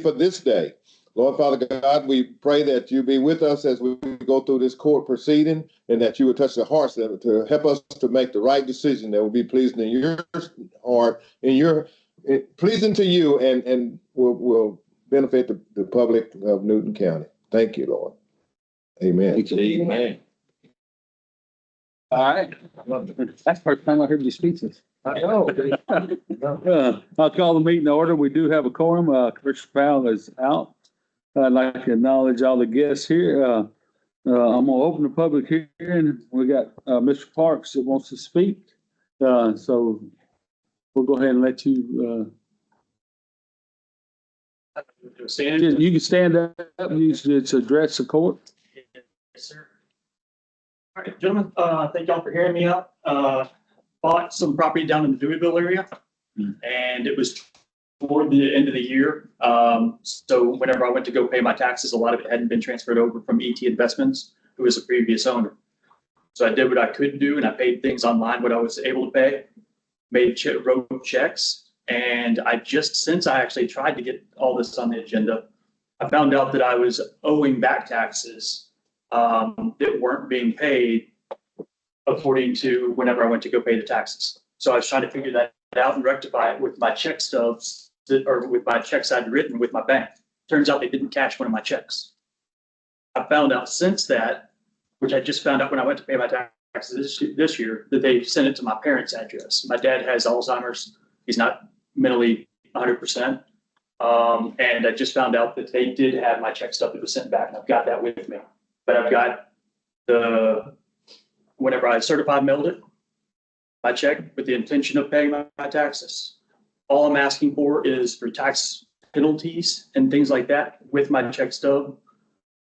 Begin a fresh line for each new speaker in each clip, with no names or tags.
for this day. Lord Father God, we pray that you be with us as we go through this court proceeding, and that you would touch the hearts to help us to make the right decision that will be pleasing in your heart, pleasing to you, and will benefit the public of Newton County. Thank you, Lord. Amen.
Amen.
All right. That's the first time I heard you speak this.
I know.
I'll call the meeting to order. We do have a quorum. Commissioner Powell is out. I'd like to acknowledge all the guests here. I'm gonna open the public hearing. We got Mr. Parks that wants to speak. So we'll go ahead and let you. You can stand up and use it to address the court.
Yes, sir. All right, gentlemen, thank y'all for hearing me out. Bought some property down in the Deweyville area, and it was toward the end of the year. So whenever I went to go pay my taxes, a lot of it hadn't been transferred over from ET Investments, who was the previous owner. So I did what I could do, and I paid things online, what I was able to pay, wrote checks. And since I actually tried to get all this on the agenda, I found out that I was owing back taxes that weren't being paid according to whenever I went to go pay the taxes. So I was trying to figure that out and rectify it with my check stubs or with my checks I'd written with my bank. Turns out they didn't cash one of my checks. I found out since that, which I just found out when I went to pay my taxes this year, that they sent it to my parents' address. My dad has Alzheimer's. He's not mentally 100%. And I just found out that they did have my check stub that was sent back, and I've got that with me. But I've got whenever I certified mailed it, my check with the intention of paying my taxes. All I'm asking for is for tax penalties and things like that with my check stub,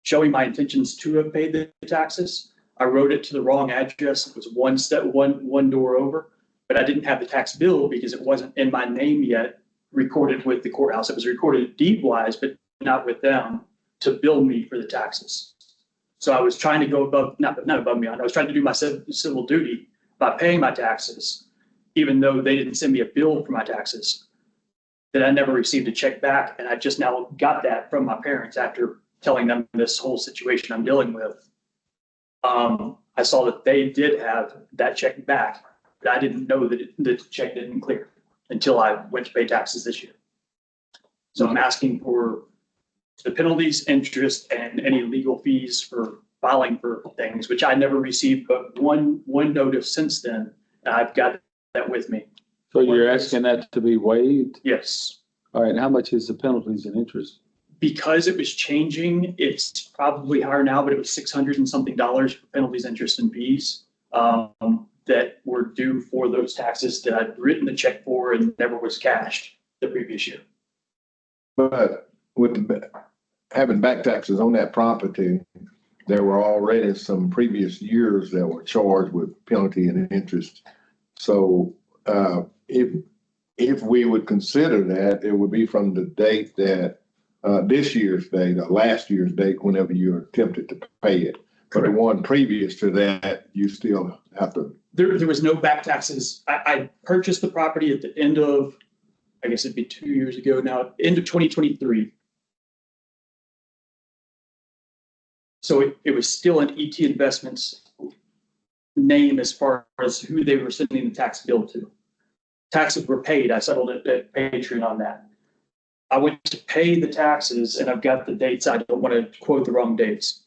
showing my intentions to have paid the taxes. I wrote it to the wrong address. It was one door over, but I didn't have the tax bill because it wasn't in my name yet, recorded with the courthouse. It was recorded deed-wise, but not with them to bill me for the taxes. So I was trying to go above, not above me, I was trying to do my civil duty by paying my taxes, even though they didn't send me a bill for my taxes, that I never received a check back. And I just now got that from my parents after telling them this whole situation I'm dealing with. I saw that they did have that check back, but I didn't know that the check didn't clear until I went to pay taxes this year. So I'm asking for the penalties, interest, and any legal fees for filing for things, which I never received, but one notice since then, and I've got that with me.
So you're asking that to be waived?
Yes.
All right. How much is the penalties and interest?
Because it was changing, it's probably higher now, but it was $600 and something for penalties, interest, and fees that were due for those taxes that I'd written the check for and never was cashed the previous year.
But with having back taxes on that property, there were already some previous years that were charged with penalty and interest. So if we would consider that, it would be from the date that this year's date or last year's date, whenever you attempted to pay it. But the one previous to that, you still have to.
There was no back taxes. I purchased the property at the end of, I guess it'd be 2 years ago now, end of 2023. So it was still an ET Investments name as far as who they were sending the tax bill to. Taxes were paid. I settled it at Patreon on that. I went to pay the taxes, and I've got the dates. I don't want to quote the wrong dates.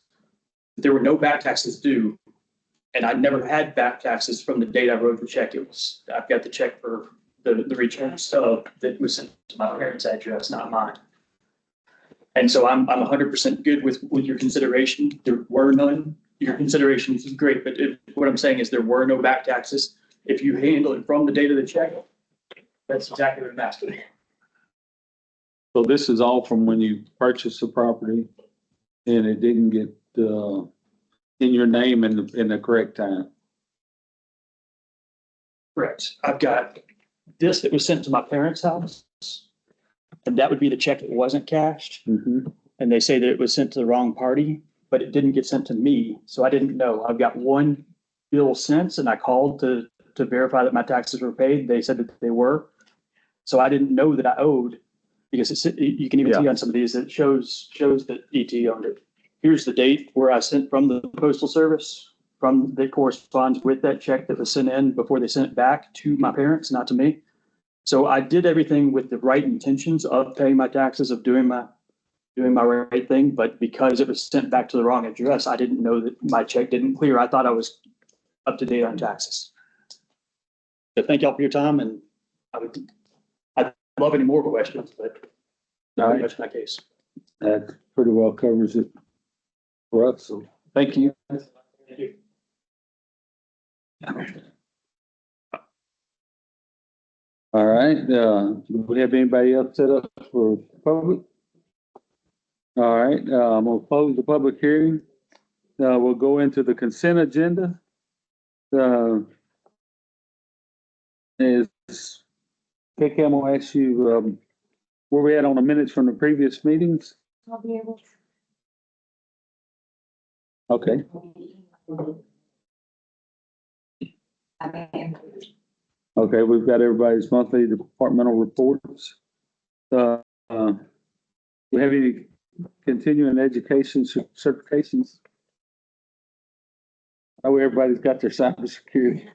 There were no back taxes due, and I never had back taxes from the date I wrote the check. I've got the check for the return stub that was sent to my parents' address, not mine. And so I'm 100% good with your consideration. There were none. Your consideration is great, but what I'm saying is there were no back taxes. If you handle it from the date of the check, that's exactly what I'm asking.
So this is all from when you purchased the property and it didn't get in your name in the correct time.
Correct. I've got this that was sent to my parents' house, and that would be the check that wasn't cashed.
Mm-hmm.
And they say that it was sent to the wrong party, but it didn't get sent to me, so I didn't know. I've got one bill since, and I called to verify that my taxes were paid. They said that they were, so I didn't know that I owed because you can even see on some of these, it shows that ET owned it. Here's the date where I sent from the postal service, that corresponds with that check that was sent in before they sent it back to my parents, not to me. So I did everything with the right intentions of paying my taxes, of doing my right thing, but because it was sent back to the wrong address, I didn't know that my check didn't clear. I thought I was up to date on taxes. So thank y'all for your time, and I'd love any more questions, but that's my case.
That pretty well covers it for us, so thank you.
Thank you.
All right, do we have anybody else set up for public? All right, I'm gonna close the public hearing. We'll go into the consent agenda. Is KK, I'm gonna ask you, where we at on the minutes from the previous meetings?
I'll be able
Okay,
to.
okay, we've got everybody's monthly departmental reports. We have any continuing education certifications? I know everybody's got their cybersecurity.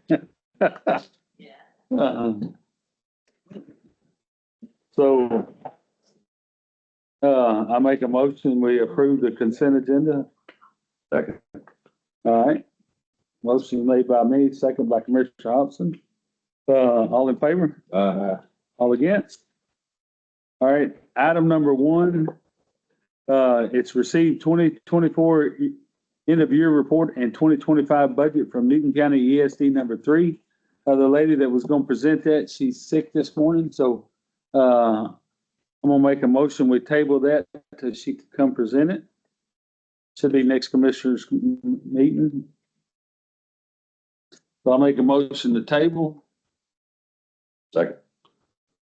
So, I make a motion, we approve the consent agenda.
Second.
All right. Motion made by me, second by Commissioner Hobson. All in favor? All against? All right, item number 1. It's received 2024 end of year report and 2025 budget from Newton County ESD number 3. The lady that was going to present that, she's sick this morning, so I'm gonna make a motion, we table that till she can come present it. Should be next commissioners meeting. So I'll make a motion to table.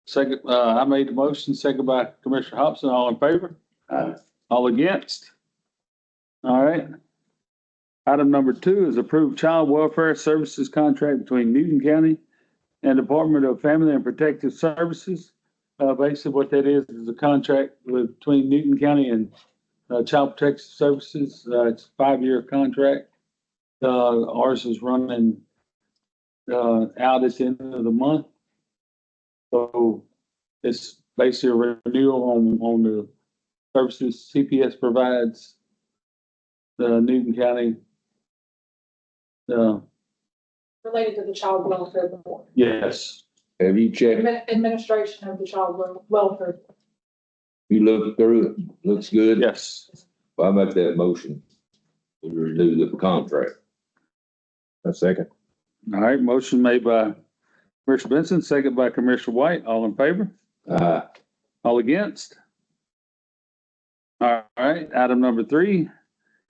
Second, I made the motion, second by Commissioner Hobson. All in favor? All against? All right. Item number 2 is approved child welfare services contract between Newton County and Department of Family and Protective Services. Basically what that is a contract between Newton County and Child Protective Services. It's a 5-year contract. Ours is running out at the end of the month. So it's basically a renewal on the services CPS provides Newton County.
Related to the child welfare board.
Yes.
Have you checked?
Administration of the child welfare.
You looked through it? Looks good?
Yes.
Well, I make that motion to renew the contract.
A second.
All right, motion made by Commissioner Benson, second by Commissioner White. All in favor? All against? All right, item number 3,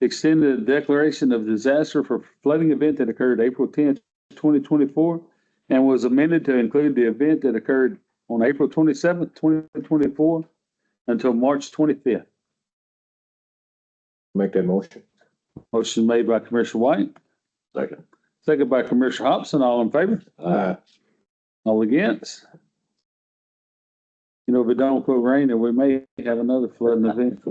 extended declaration of disaster for flooding event that occurred April 10th, 2024, and was amended to include the event that occurred on April 27th, 2024 until March 25th.
Make that motion.
Motion made by Commissioner White. Second by Commissioner Hobson. All in favor? All against? You know, if it don't quit raining, we may have another flooding event.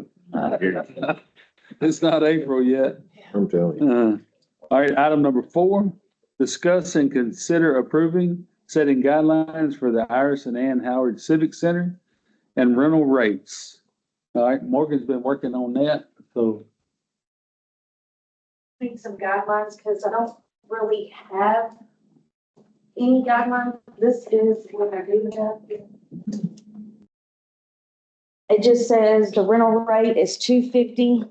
It's not April yet.
I'm telling you.
All right, item number 4, discuss and consider approving setting guidelines for the Iris and Ann Howard Civic Center and rental rates. All right, Morgan's been working on that, so.
Need some guidelines because I don't really have any guidelines. This is what I do have. It just says the rental rate is $250.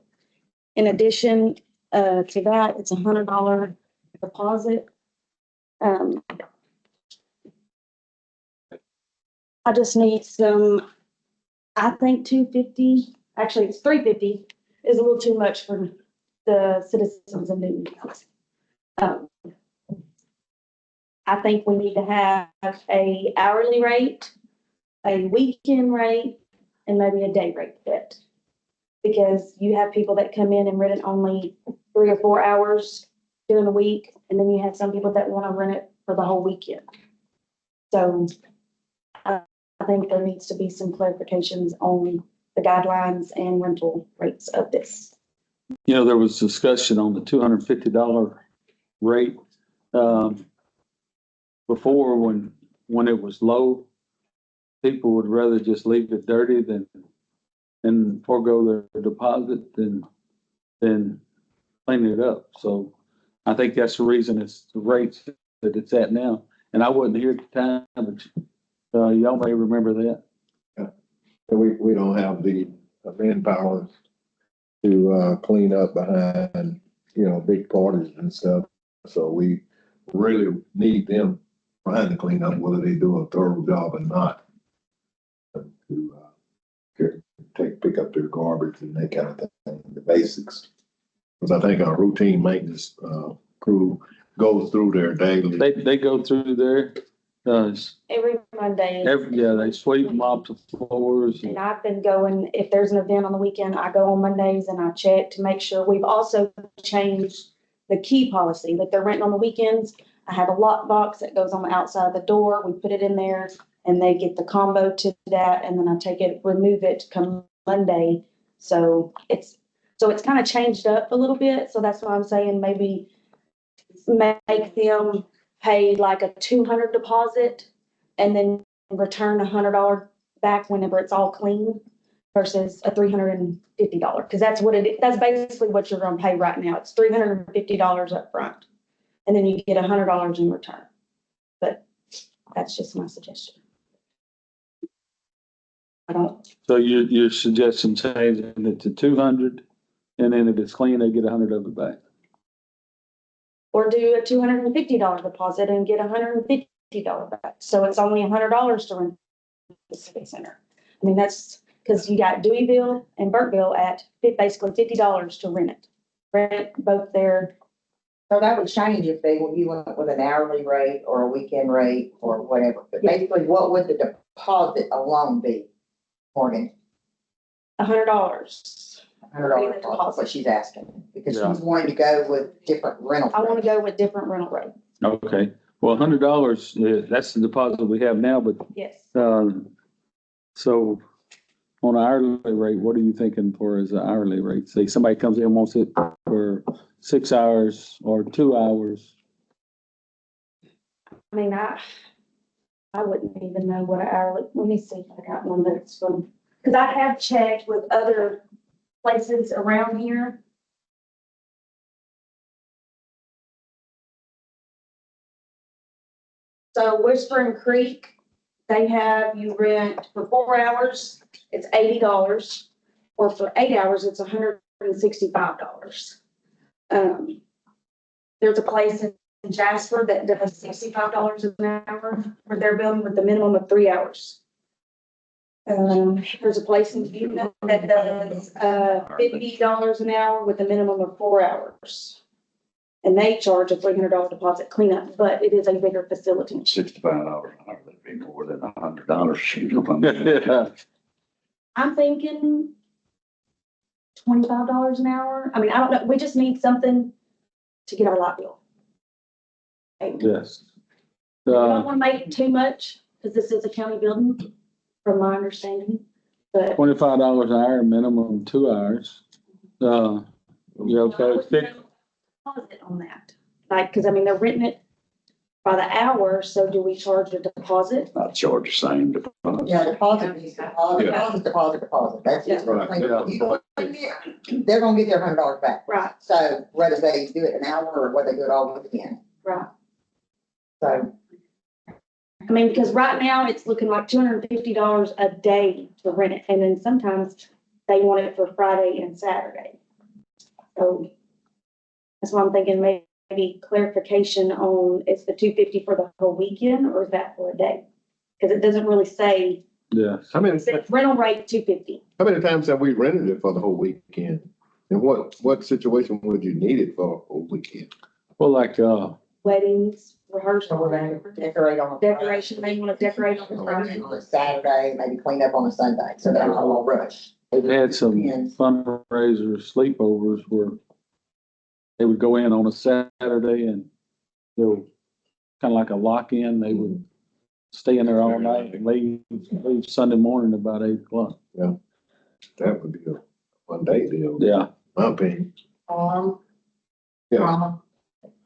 In addition to that, it's $100 deposit. I just need some, I think $250, actually it's $350 is a little too much for the citizens of Newton County. I think we need to have a hourly rate, a weekend rate, and maybe a day rate fit. Because you have people that come in and rent it only 3 or 4 hours during the week, and then you have some people that want to rent it for the whole weekend. So I think there needs to be some clarifications on the guidelines and rental rates of this.
You know, there was discussion on the $250 rate, before when it was low, people would rather just leave it dirty than forego their deposit than clean it up. So I think that's the reason it's the rates that it's at now. And I wasn't here at the time, but y'all may remember that.
We don't have the manpower to clean up behind, big parties and stuff. So we really need them trying to clean up, whether they do a thorough job or not. To pick up their garbage and that kind of thing, the basics. Because I think our routine maintenance crew goes through there daily.
They go through there,
Every Monday.
they sweep and mop the floors.
And I've been going, if there's an event on the weekend, I go on Mondays and I check to make sure. We've also changed the key policy, that they're renting on the weekends. I have a lock box that goes on the outside of the door. We put it in there and they get the combo to that. And then I take it, remove it come Monday. So it's kind of changed up a little bit. So that's why I'm saying maybe make them pay like a 200 deposit and then return $100 back whenever it's all clean versus a $350. Cause that's that's basically what you're going to pay right now. It's $350 up front. And then you get $100 in return. But that's just my suggestion.
So you're suggesting changing it to 200, and then if it's clean, they get 100 of it back.
Or do a $250 deposit and get $150 back. So it's only $100 to rent the civic center. I mean, that's because you got Deweyville and Burkeville at basically $50 to rent it. Rent both their.
So that would change if you went with an hourly rate or a weekend rate or whatever. But basically, what would the deposit alone be, Morgan?
$100.
$100, that's what she's asking, because
Yeah.
she's wanting to go with different rental.
I want to go with different rental rate.
Okay, well, $100, that's the deposit we have now, but,
Yes.
so on an hourly rate, what are you thinking for as an hourly rate? Say somebody comes in and wants it for 6 hours or 2 hours.
I mean, I wouldn't even know what an hourly, let me see if I got one that's from, because I have checked with other places around here. So Whispering Creek, they have you rent for 4 hours, it's $80, or for 8 hours, it's $165. There's a place in Jasper that does $65 an hour for their building with the minimum of 3 hours. There's a place in Buda that does $50 an hour with a minimum of 4 hours. And they charge a $300 deposit cleanup, but it is a bigger facility.
$65 an hour, that'd be more than $100.
Yeah.
I'm thinking $25 an hour. I mean, I don't know. We just need something to get our light bill. And
Yes.
we don't want to make it too much because this is a county building, from my understanding. But
$25 an hour, minimum 2 hours. You okay?
Deposit on that, like, because I mean, they're renting it by the hour. So do we charge a deposit?
I charge the same deposit.
Yeah, deposit is deposit. That's just.
Right,
They're gonna get their $100 back.
Right,
So whether they do it an hour or whether they do it all weekend.
right.
So
I mean, because right now it's looking like $250 a day to rent it, and then sometimes they want it for Friday and Saturday. So that's why I'm thinking maybe clarification on, is the $250 for the whole weekend or is that for a day? Because it doesn't really say,
Yes.
How many,
it says rental rate $250.
how many times have we rented it for the whole weekend? And what situation would you need it for a whole weekend?
Well, like,
Weddings,
so
rehearsal,
we're gonna decorate on.
decoration, they want to decorate on the Friday.
On a Saturday, maybe clean up on a Sunday, so that's a little rush.
they had some
Depends.
fundraiser sleepovers where they would go in on a Saturday and, kind of like a lock-in, they would stay in there all night and leave Sunday morning about 8 o'clock.
That would be a one day deal, in
Yeah.
my opinion.
Yeah.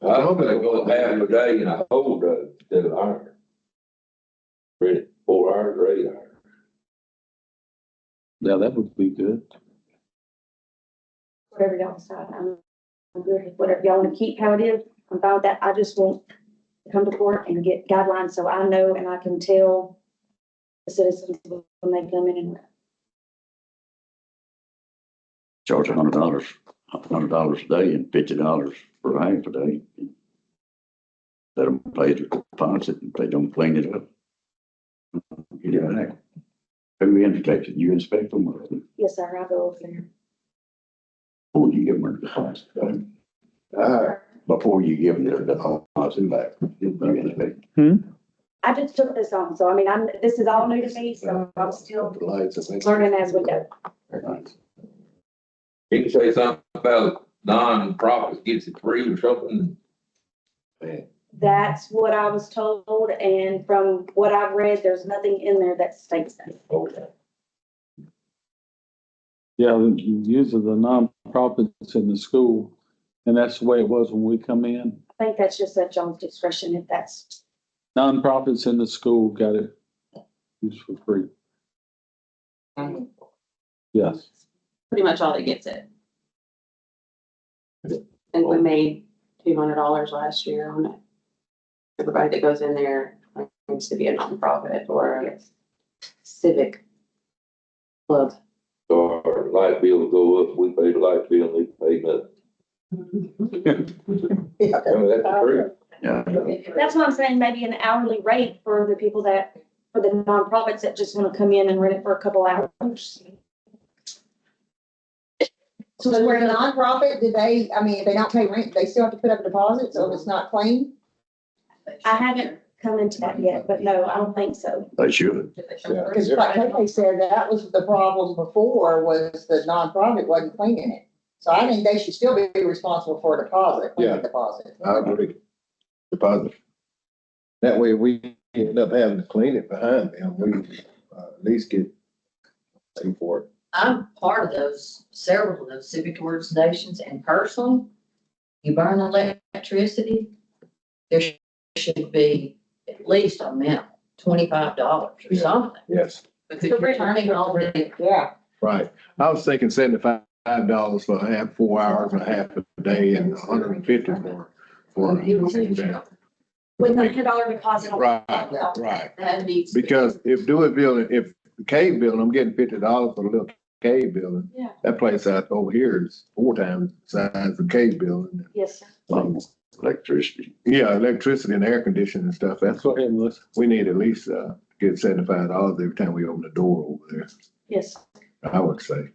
I'm gonna go half a day and a whole day instead of iron. Ready, 4 hours or 8 hours.
Yeah, that would be good.
Whatever y'all decide, I'm good with whatever y'all want to keep how it is. I'm fine with that. I just want to come to court and get guidelines so I know and I can tell the citizens when they come in and
Charge $100 a day and $50 for half a day. Let them pay their deposit if they don't clean it up. Get it back. Who inspects it? You inspect them or
yes, sir, I'll go over there.
before you give them their deposit? Before you give them their deposit back, you inspect.
I just took this on, so I mean, this is all new to me, so I'm still
The lights, I think.
learning as we go.
You can say something about non-profits gets it free or something.
That's what I was told, and from what I've read, there's nothing in there that states that.
Okay.
Yeah, usually the nonprofits in the school, and that's the way it was when we come in.
I think that's just at y'all's discretion if that's,
Nonprofits in the school got it used for free. Yes.
Pretty much all that gets it. And we made $200 last year on it. Everybody that goes in there needs to be a nonprofit or a civic club.
So our light bill will go up, we pay the light bill, and they pay nothing.
Yeah.
I mean, that's the truth.
Yeah.
that's why I'm saying maybe an hourly rate for the people that, for the nonprofits that just want to come in and rent it for a couple hours.
So we're a nonprofit, do they, I mean, if they don't pay rent, they still have to put up a deposit, so if it's not clean?
I haven't come into that yet, but no, I don't think so.
They should.
Because like they said, that was the problem before, was the nonprofit wasn't cleaning it. So I think they should still be responsible for a deposit,
Yeah.
cleaning deposit.
I agree. Deposit. That way we end up having to clean it behind them, we at least get paid for it.
I'm part of those, several of those civic organizations, and personally, you burn electricity, there should be at least a minimum, $25 or something.
Yes,
Because you're turning all the,
Yeah.
right. I was thinking $75 for 4 hours and a half a day and $150 for.
With a $100 deposit.
Right, right.
that needs.
Because if Dewey building, if the cave building, I'm getting $50 for the little cave building.
Yeah.
That place out over here is 4 times the size of the cave building.
Yes, sir.
Electricity.
Yeah, electricity and air conditioning and stuff. That's
Go
what
ahead, Melissa.
we need at least, get $75 every time we open the door over there,
Yes.
I would say.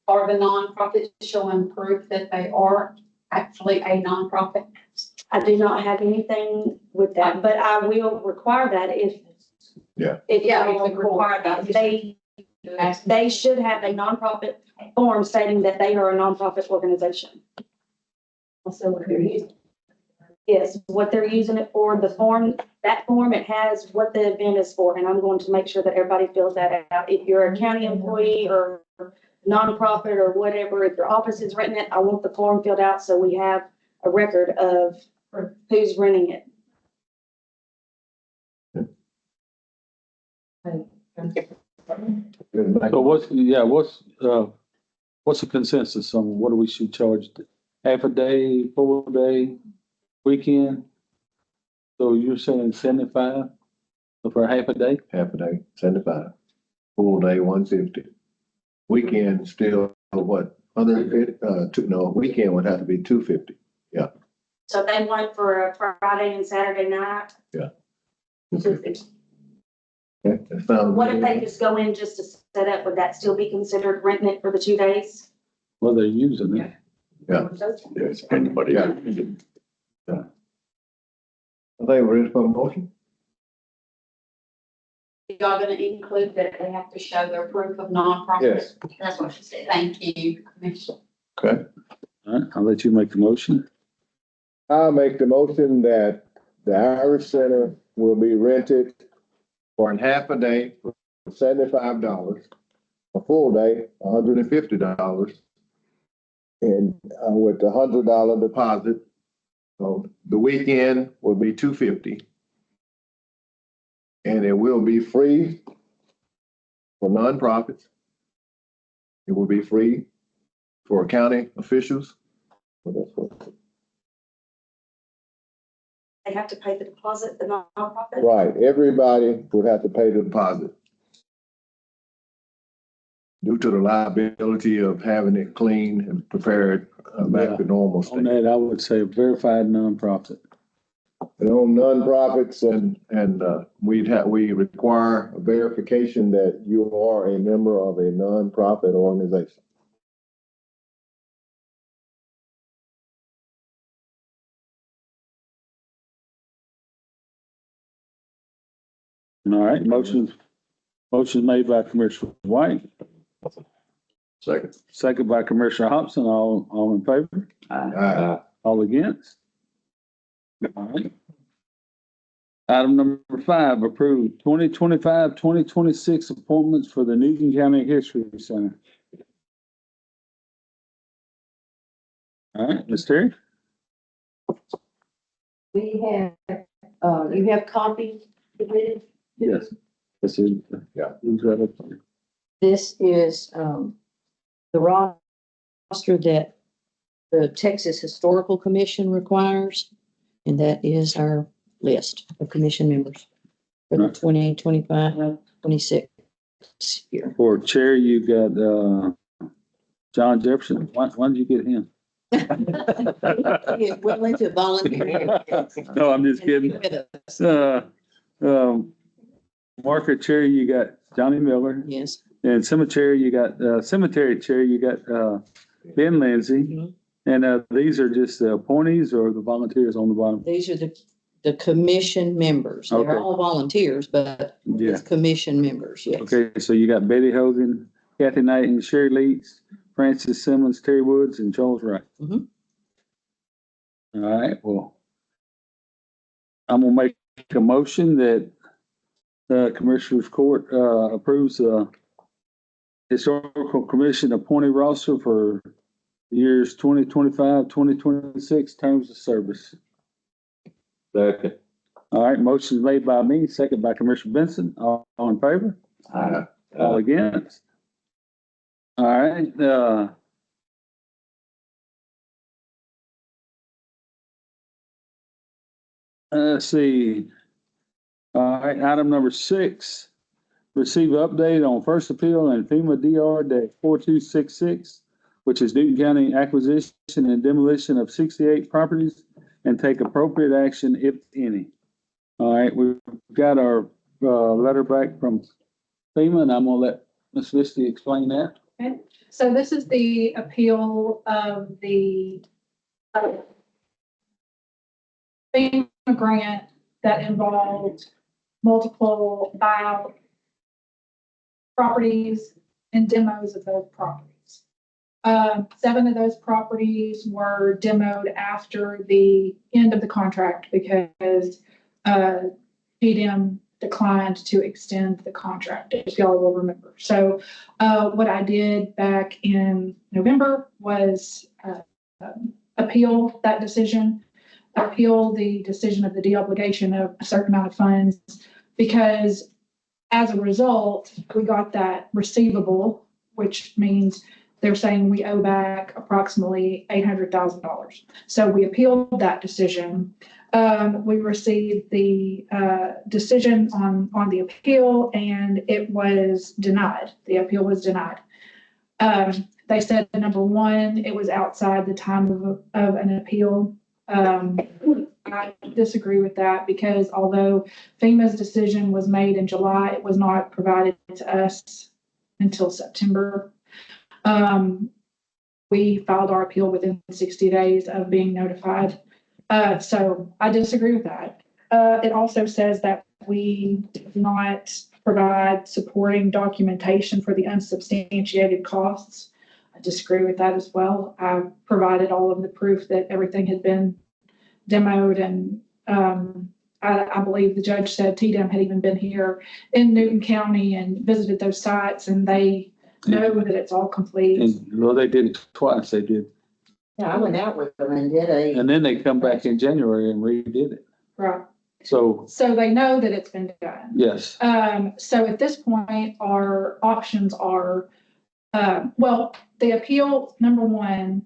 Are the nonprofits showing proof that they are actually a nonprofit?
I do not have anything with that, but I will require that if.
Yeah.
If
Yeah,
y'all
if the
require that, they should have a nonprofit form stating that they are a nonprofit organization.
Also, what they're using.
Yes, what they're using it for, the form, that form, it has what the event is for, and I'm going to make sure that everybody fills that out. If you're a county employee or nonprofit or whatever, if your office is renting it, I want the form filled out so we have a record of who's renting it.
So what's the consensus on what do we should charge? Half a day, 4 day, weekend? So you're saying 75 for half a day?
Half a day, 75. Full day, 150. Weekend still, what, 150, no, weekend would have to be 250.
So they want it for a Friday and Saturday night.
Yeah. 250. Okay, that sounds.
What if they just go in just to set up? Would that still be considered renting it for the 2 days?
Well, they're using it.
There's anybody.
Yeah. I think we're ready for a motion.
Y'all gonna include that they have to show their proof of nonprofit?
Yes.
That's what she said.
Thank you, Commissioner.
Okay.
All right, I'll let you make the motion.
I'll make the motion that the Irish Center will be rented for a half a day for $75, a full day, $150, and with the $100 deposit. So the weekend would be $250. And it will be free for nonprofits. It will be free for county officials.
They have to pay the deposit, the nonprofit.
Right, everybody would have to pay the deposit. Due to the liability of having it clean and prepared back to normal
On
state.
that, I would say a verified nonprofit.
And on nonprofits we require a verification that you are a member of a nonprofit organization.
All right, motion made by Commissioner White, second by Commissioner Hobson. All in favor? All against? All right. Item number 5, approve 2025-2026 appointments for the Newton County History Center. All right, Ms. Terry?
We have, you have copies of it?
Yes. This is,
Yeah.
Who's right up there?
This is, the roster that the Texas Historical Commission requires, and that is our list of commission members for the
Right.
2025-26 year.
For chair, you got, John Jefferson. Why did you get him?
Willing to volunteer.
No, I'm just kidding. Marker chair, you got Johnny Miller,
Yes.
and cemetery, you got, cemetery chair, you got, Ben Lindsay.
Mhm.
And, these are just the appointees or the volunteers on the bottom?
These are the commission members.
Okay.
They're all volunteers, but
Yeah.
it's commission members, yes.
Okay, so you got Betty Hogan, Kathy Knight, and Sherry Leeds, Francis Simmons, Terry Woods, and Charles Wright.
Mhm.
All right, well, I'm gonna make a motion that Commissioners Court approves Historical Commission appointee roster for years 2025-2026 terms of service.
Second.
All right, motion made by me, second by Commissioner Benson. All in favor? All against? All right, let's see. All right, item number 6, receive update on first appeal and FEMA DR-4266, which is Newton County acquisition and demolition of 68 properties and take appropriate action if any. All right, we've got our letter back from FEMA, and I'm gonna let Ms. Visty explain that.
Okay, so this is the appeal of the FEMA grant that involved multiple buyout properties and demos of those properties. 7 of those properties were demoed after the end of the contract because PDM declined to extend the contract, if y'all will remember. So what I did back in November was appeal that decision, appeal the decision of the deobligation of a certain amount of funds, because as a result, we got that receivable, which means they're saying we owe back approximately $800,000. So we appealed that decision. We received the decision on the appeal, and it was denied. The appeal was denied. They said, number one, it was outside the time of an appeal. I disagree with that because although FEMA's decision was made in July, it was not provided to us until September. We filed our appeal within 60 days of being notified. So I disagree with that. It also says that we did not provide supporting documentation for the unsubstantiated costs. I disagree with that as well. I provided all of the proof that everything had been demoed and I believe the judge said TDM had even been here in Newton County and visited those sites, and they know that it's all complete.
And, well, they did it twice, they did.
Yeah, I went out with them and did a,
And then they come back in January and redid it.
Right.
So,
So they know that it's been done.
yes,
So at this point, our options are, well, the appeal, number one,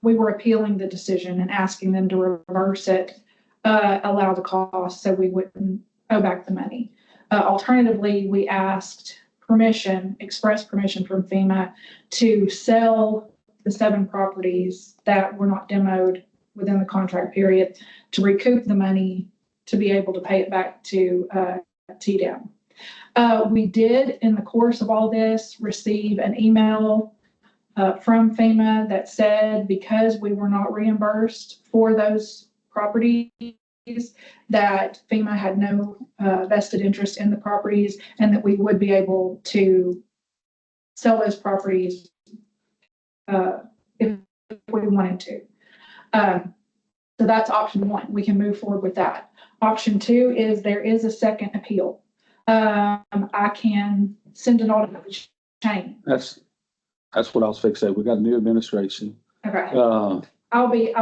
we were appealing the decision and asking them to reverse it, allow the cost so we wouldn't owe back the money. Alternatively, we asked permission, express permission from FEMA to sell the 7 properties that were not demoed within the contract period to recoup the money to be able to pay it back to TDM. We did, in the course of all this, receive an email from FEMA that said because we were not reimbursed for those properties, that FEMA had no vested interest in the properties and that we would be able to sell those properties if we wanted to. So that's option one. We can move forward with that. Option two is there is a second appeal. I can send an audit chain.
that's what I was fixing. We got a new administration.
Okay,
Uh,
I'll be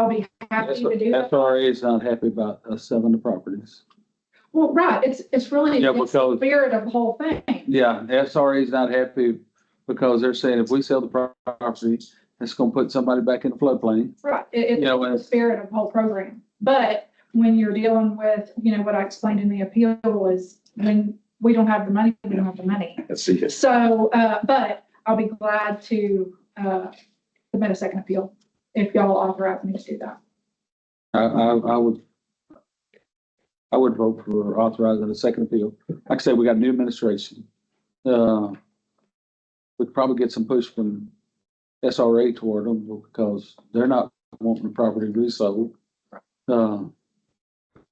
happy to do that.
SRA is not happy about us selling the properties.
Well, right, it's really
Yeah,
against the
because-
spirit of the whole thing.
Yeah, SRA is not happy because they're saying if we sell the property, it's gonna put somebody back in the floodplain.
Right, it's
Yeah,
the spirit of the whole program. But when you're dealing with, what I explained in the appeal is when we don't have the money, we don't have the money.
See it.
So, but I'll be glad to submit a second appeal if y'all authorize me to do that.
I would vote for authorizing a second appeal. Like I said, we got new administration. We'd probably get some push from SRA toward them because they're not wanting the property resold.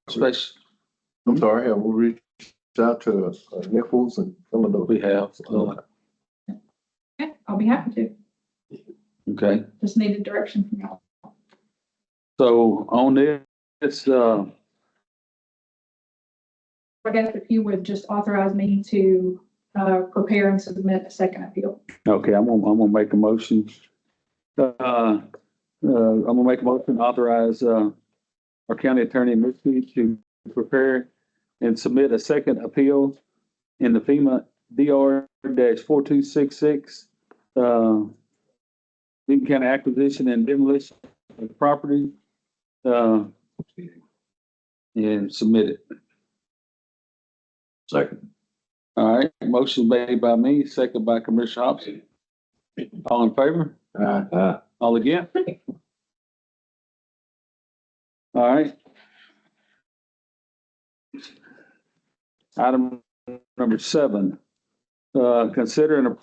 Especially,
I'm sorry, I will reach out to Nichols and some of those.
we have,
Okay, I'll be happy to.
okay.
Just needed direction from y'all.
So on this,
I guess if you would just authorize me to prepare and submit a second appeal.
okay, I'm gonna make a motion. I'm gonna make a motion to authorize, our county attorney, Misty, to prepare and submit a second appeal in the FEMA DR-4266, Lincoln County acquisition and demolition of property, and submit it.
Second.
All right, motion made by me, second by Commissioner Hobson. All in favor? All again? All right. Item number 7, consider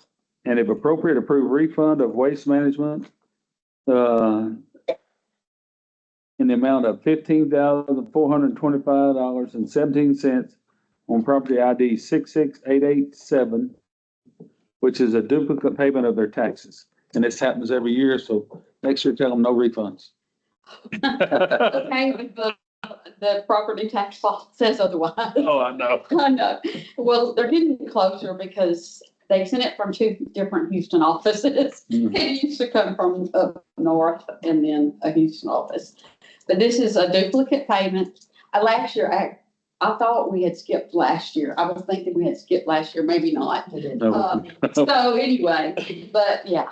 and if appropriate, approve refund of waste management, in the amount of $15,425.17 on property ID 66887, which is a duplicate payment of their taxes. And this happens every year, so make sure to tell them no refunds.
Okay, but the property tax law says otherwise.
Oh, I know.
I know. Well, they're getting closer because they sent it from 2 different Houston offices.
Mhm.
It used to come from up north and then a Houston office. But this is a duplicate payment. Last year, I thought we had skipped last year. I was thinking we had skipped last year, maybe not.
No.
So anyway, but yeah,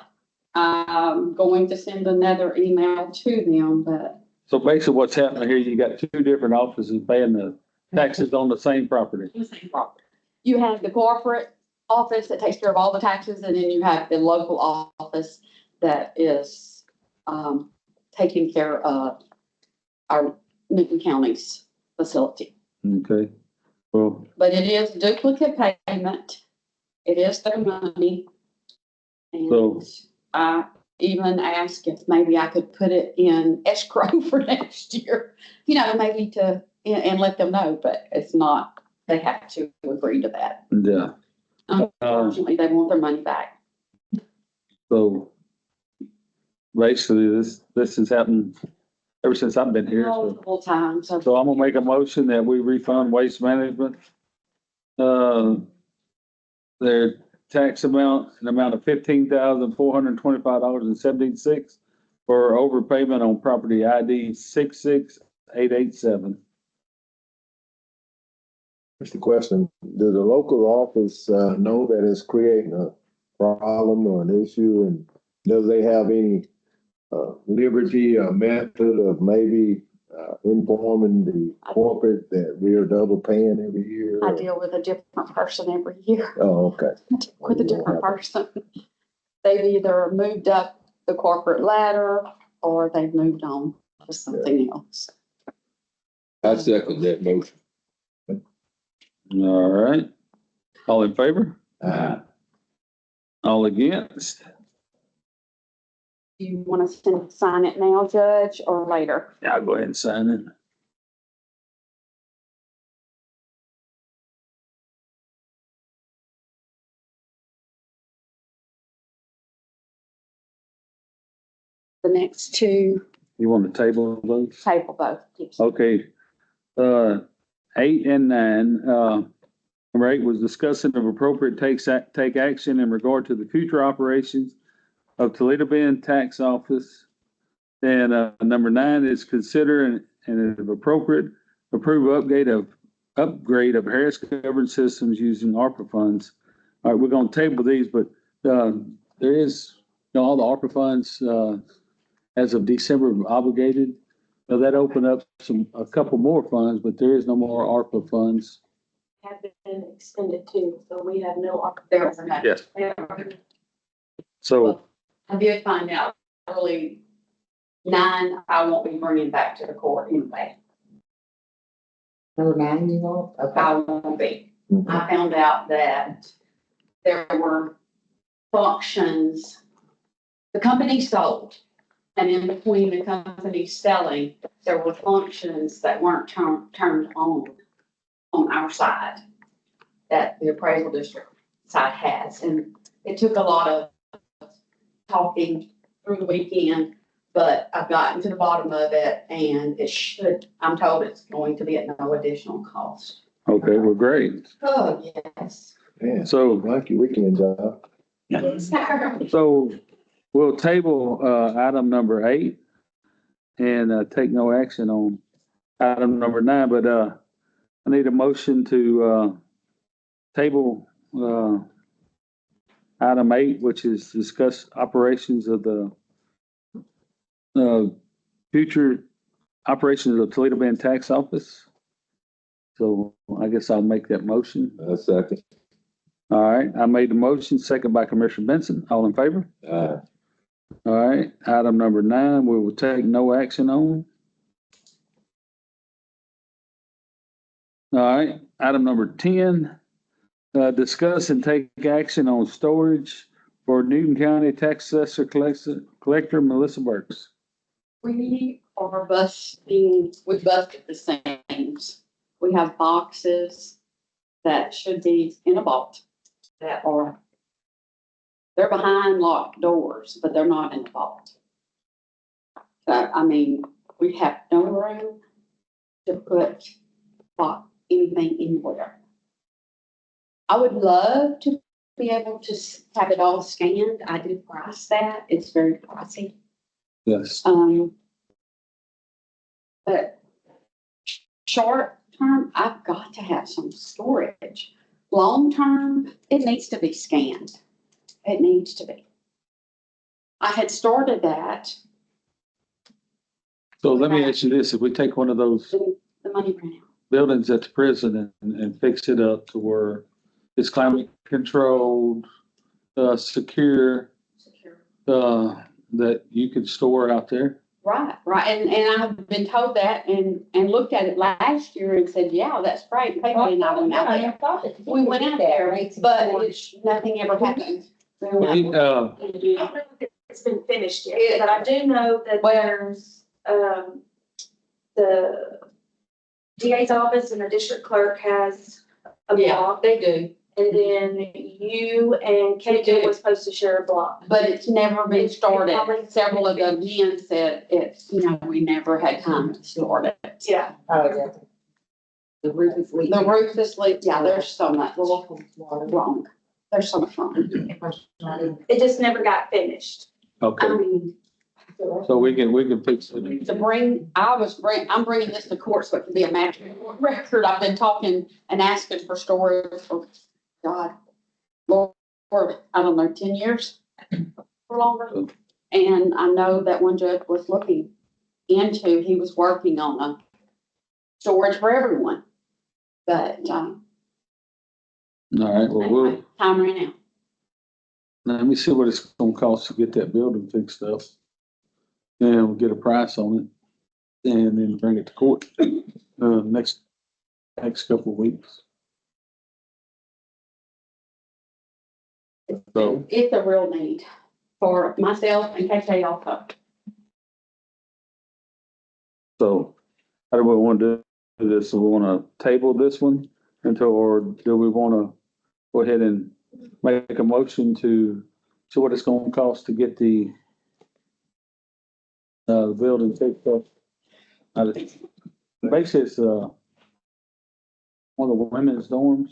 I'm going to send another email to them, but
So basically what's happening here, you got 2 different offices paying the taxes on the same property.
the same property. You have the corporate office that takes care of all the taxes, and then you have the local office that is taking care of our Newton County's facility.
Okay. Well,
But it is duplicate payment. It is their money. And
So-
I even asked if maybe I could put it in escrow for next year, maybe to, and let them know, but it's not, they have to agree to that.
yeah,
Unfortunately, they want their money back.
so basically this has happened ever since I've been here. So,
multiple times.
so I'm gonna make a motion that we refund Waste Management, their tax amount, an amount of $15,425.76 for overpayment on property ID 66887.
Just a question, does the local office, know that it's creating a problem or an issue? And does they have any, liberty or method of maybe, informing the corporate that we are double paying every year?
I deal with a different person every year.
Oh, okay.
With a different person. They've either moved up the corporate ladder or they've moved on to something else.
I second that motion.
All right. All in favor? All against?
Do you want to sign it now, Judge, or later?
Yeah, I'll go ahead and sign it.
The next two,
You want to table those?
table both. Yes.
Okay, 8 and 9, number 8 was discussing of appropriate take action in regard to the future operations of Toledo Bend Tax Office. And, number 9 is consider and if appropriate, approve upgrade of Harris Government Systems using ARPA funds. All right, we're gonna table these, but, there is, all the ARPA funds, as of December obligated. Now that opened up a couple more funds, but there is no more ARPA funds.
Have been extended too, so we have no.
There are none.
Yes. So,
I did find out early 9, I won't be bringing back to the court anyway.
Number 9, you want? Okay.
I won't be. I found out that there were functions, the company sold, and in between the company selling, there were functions that weren't turned on our side, that the appraisal district side has. And it took a lot of talking through the weekend, but I've gotten to the bottom of it, and I'm told it's going to be at no additional cost.
okay, well, great.
Oh, yes.
Yeah,
So,
like your weekend job.
so we'll table, item number 8 and, take no action on item number 9, but, I need a motion to, table, item 8, which is discuss operations of the, future operations of Toledo Bend Tax Office. So I guess I'll make that motion.
I second.
All right, I made the motion, second by Commissioner Benson. All in favor? All right, item number 9, we will take no action on. All right, item number 10, discuss and take action on storage for Newton County Tax Assessor Collector Melissa Burks.
We are we busted the seams. We have boxes that should be in a vault they're behind locked doors, but they're not in the vault. I mean, we have no room to put anything anywhere. I would love to be able to have it all scanned. I do price that. It's very pricey.
Yes.
But short term, I've got to have some storage. Long term, it needs to be scanned. It needs to be. I had started that.
So let me ask you this, if we take one of those
The money ran out.
buildings at the prison and fix it up to where it's climate controlled, secure, that you could store out there?
Right. And I've been told that and looked at it last year and said, yeah, that's great. Peggy and I went out there. We went out there, but nothing ever happened.
I don't know if it's been finished yet, but I do know that there's, the DA's office and the district clerk has a
Yeah,
block.
they do.
And then you and KJ was supposed to share a block.
But it's never been
It's
started.
probably-
Several of the men said it's, we never had time to start it.
Yeah.
Oh, yeah. The roof is leaking.
The roof is leaked, yeah, there's so much wrong. There's so much wrong.
It just never got finished.
Okay,
I mean,
so we can fix it.
I'm bringing this to court so it can be a matter of record. I've been talking and asking for storage for, God, Lord, I don't know, 10 years or longer. And I know that one judge was looking into, he was working on a storage for everyone. But,
All right, well,
anyway, time ran out.
let me see what it's gonna cost to get that building fixed up. And we'll get a price on it and then bring it to court, next couple of weeks. So,
It's a real need for myself and KK also.
so how do we want to do this? Do we want to table this one until, or do we want to go ahead and make a motion to see what it's gonna cost to get the building fixed up? Basically, it's, one of the women's dorms.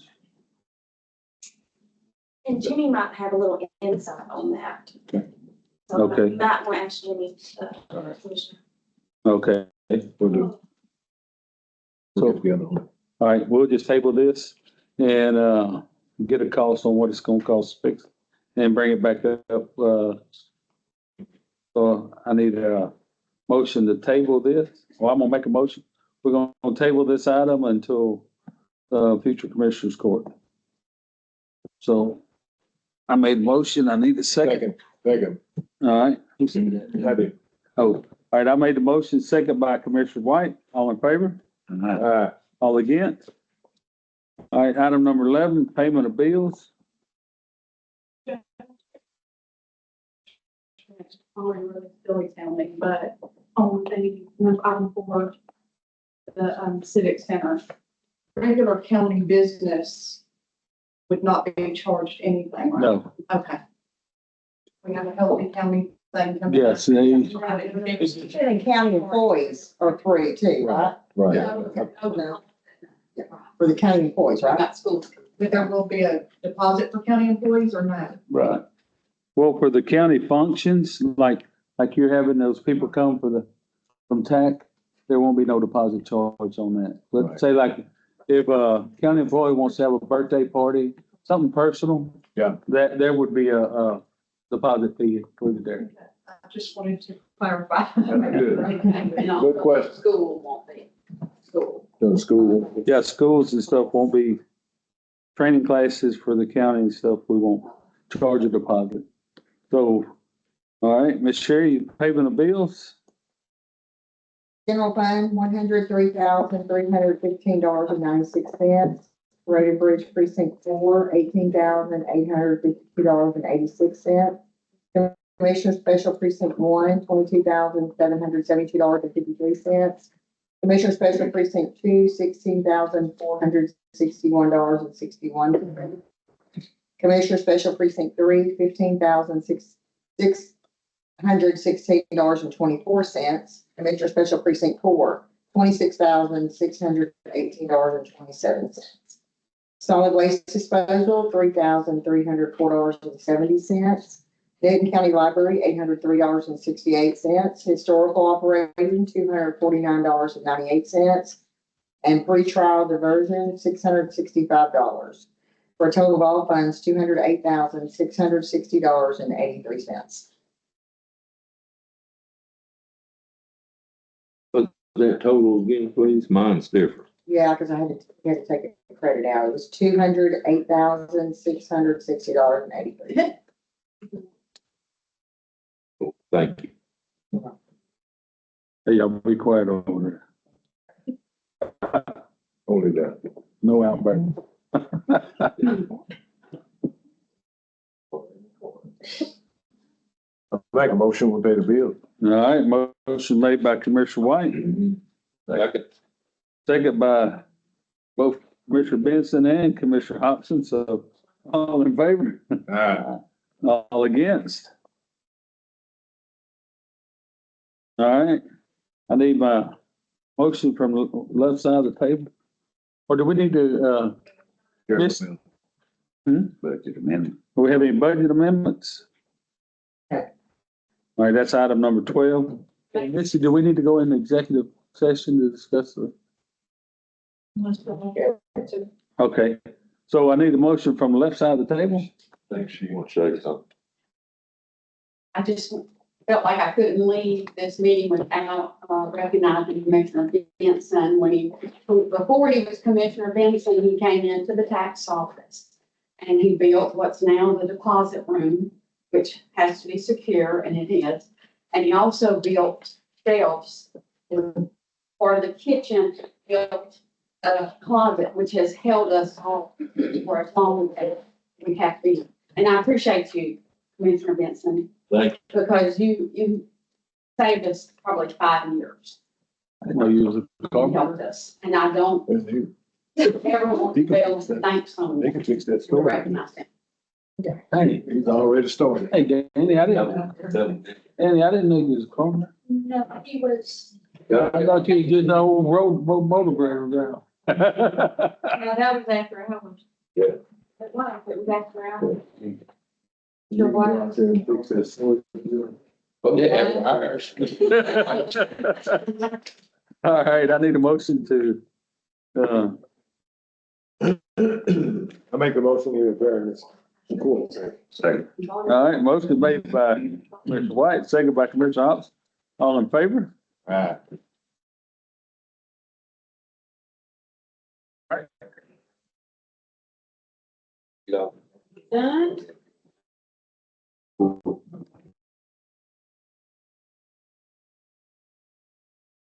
and Jimmy might have a little insight on that. So
Okay.
I might want to ask Jimmy, Commissioner.
Okay.
We'll do.
So,
Together.
all right, we'll just table this and, get a cost on what it's gonna cost to fix it and bring it back up, so I need a motion to table this. Well, I'm gonna make a motion. We're gonna table this item until, future commissioners court. So I made a motion. I need a second.
Second.
All right. Who said that?
I did.
Oh, all right. I made the motion, second by Commissioner White. All in favor? All against? All right, item number 11, payment of bills.
Probably really silly sounding, but on the item for the civic center, regular county business would not be charged anything, right?
No,
Okay. We have a healthy county thing coming.
yes, they,
And county employees are free too, right?
Right.
No. For the county employees, right?
Not school.
But there will be a deposit for county employees or not?
right. Well, for the county functions, like you're having those people come from TAC, there won't be no deposit charge on that.
Right.
Let's say like, if a county employee wants to have a birthday party, something personal.
Yeah.
That, there would be a deposit fee included there.
I just wanted to clarify.
Good.
No,
Good question.
school won't be. School.
To the school.
Yeah, schools and stuff won't be, training classes for the county and stuff, we won't charge a deposit. So, all right, Ms. Sherry, you paying the bills?
General fund, $103,315.96. Road and Bridge Precinct 4, $18,852.86. Commissioner Special Precinct 1, $22,772.53. Commissioner Special Precinct 2, $16,461.61. Commissioner Special Precinct 3, $15,616.24. Commissioner Special Precinct 4, $26,618.27. Solid Waste Disposal, $3,304.70. Dayton County Library, $803.68. Historical Operation, $249.98. And pretrial diversion, $665. For a total of all funds, $208,660.83.
That total again, please, mine's different.
Yeah, because I had to take a credit out. It was $208,660.83.
Thank you.
Hey, y'all be quiet over there.
Only that.
No outbreak.
Make a motion, we pay the bill.
All right, motion made by Commissioner White,
Second.
second by both Commissioner Benson and Commissioner Hobson. So All in favor? All against? All right, I need my motion from the left side of the table. Or do we need to, Yes.
Budget amendment.
do we have any budget amendments?
Okay.
All right, that's item number 12. Hey, Missy, do we need to go in executive session to discuss the? Okay, so I need a motion from the left side of the table.
Think she wants to say something.
I just felt like I couldn't leave this meeting without recognizing Commissioner Benson. Before he was Commissioner Benson, he came into the tax office and he built what's now the deposit room, which has to be secure, and it is. And he also built shelves for the kitchen, built a closet, which has held us all for as long as we have been. And I appreciate you, Commissioner Benson,
Thank
because you saved us probably 5 years.
I didn't know you was a
You
carpenter.
helped us, and I don't ever want to fail to thank someone
can fix that
to recognize them.
Hey,
He's already started.
hey, Danny, I didn't know you was a carpenter.
No, he was,
I thought you was just an old road motor grader down.
no, that was after hours.
Yeah.
It was after hours.
You go out there and fix that sword.
Yeah, ours.
All right, I need a motion to,
I make the motion in fairness. Cool.
Second.
all right, motion made by Mr. White, second by Commissioner Hobbs. All in favor?
Right.
Yeah.
Done?